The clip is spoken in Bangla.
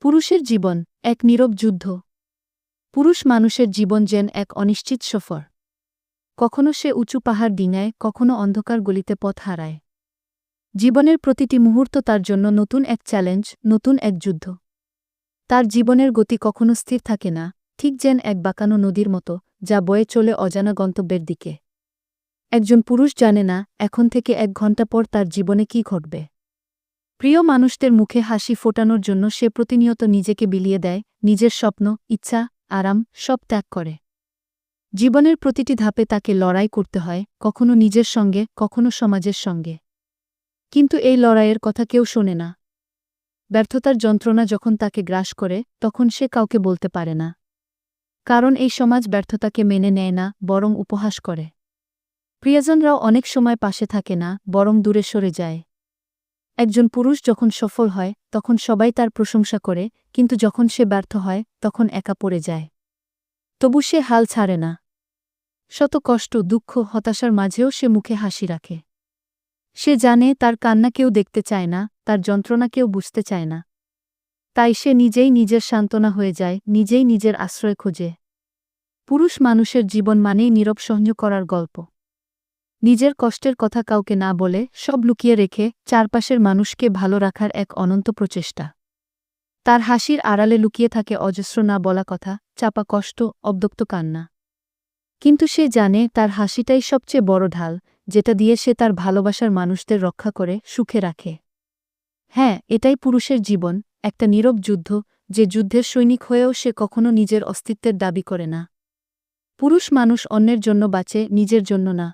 পুরুষের জীবন এক নীরব যুদ্ধ। পুরুষ মানুষের জীবন যেন এক অনিশ্চিত সফর। কখনো সে উঁচু পাহাড় ডিঙায়, কখনো অন্ধকার গলিতে পথ হারায়। জীবনের প্রতিটি মুহূর্ত তার জন্য নতুন এক চ্যালেঞ্জ, নতুন এক যুদ্ধ। তার জীবনের গতি কখনো স্থির থাকে না, ঠিক যেন এক বাঁকানো নদীর মতো, যা বয়ে চলে অজানা গন্তব্যের দিকে। একজন পুরুষ জানে না এখন থেকে 1 ঘণ্টা পর তার জীবনে কী ঘটবে। প্রিয় মানুষদের মুখে হাসি ফোটানোর জন্য সে প্রতিনিয়ত নিজেকে বিলিয়ে দেয়, নিজের স্বপ্ন, ইচ্ছা, আরাম সব ত্যাগ করে। জীবনের প্রতিটি ধাপে তাকে লড়াই করতে হয়, কখনো নিজের সঙ্গে, কখনো সমাজের সঙ্গে। কিন্তু এই লড়াইয়ের কথা কেউ শোনে না। ব্যর্থতার যন্ত্রণা যখন তাকে গ্রাস করে, তখন সে কাউকে বলতে পারে না। কারণ এই সমাজ ব্যর্থতাকে মেনে নেয় না, বরং উপহাস করে। প্রিয়জনরাও অনেক সময় পাশে থাকে না, বরং দূরে সরে যায়। একজন পুরুষ যখন সফল হয়, তখন সবাই তার প্রশংসা করে, কিন্তু যখন সে ব্যর্থ হয়, তখন একা পড়ে যায়। তবু সে হাল ছাড়ে না। শত কষ্ট, দুঃখ, হতাশার মাঝেও সে মুখে হাসি রাখে। সে জানে তার কান্না কেউ দেখতে চায় না, তার যন্ত্রণা কেউ বুঝতে চায় না। তাই সে নিজেই নিজের সান্ত্বনা হয়ে যায়, নিজেই নিজের আশ্রয় খোঁজে। পুরুষ মানুষের জীবন মানেই নীরব সহ্য করার গল্প। নিজের কষ্টের কথা কাউকে না বলে, সব লুকিয়ে রেখে, চারপাশের মানুষকে ভালো রাখার এক অনন্ত প্রচেষ্টা। তার হাসির আড়ালে লুকিয়ে থাকে অজস্র না বলা কথা, চাপা কষ্ট, অব্যক্ত কান্না। কিন্তু সে জানে তার হাসিটাই সবচেয়ে বড় ঢাল, যেটা দিয়ে সে তার ভালোবাসার মানুষদের রক্ষা করে, সুখে রাখে। হ্যাঁ, এটাই পুরুষের জীবন, একটা নীরব যুদ্ধ, যে যুদ্ধের সৈনিক হয়েও সে কখনো নিজের অস্তিত্বের দাবি করে না। পুরুষ মানুষ অন্যের জন্য বাঁচে, নিজের জন্য না।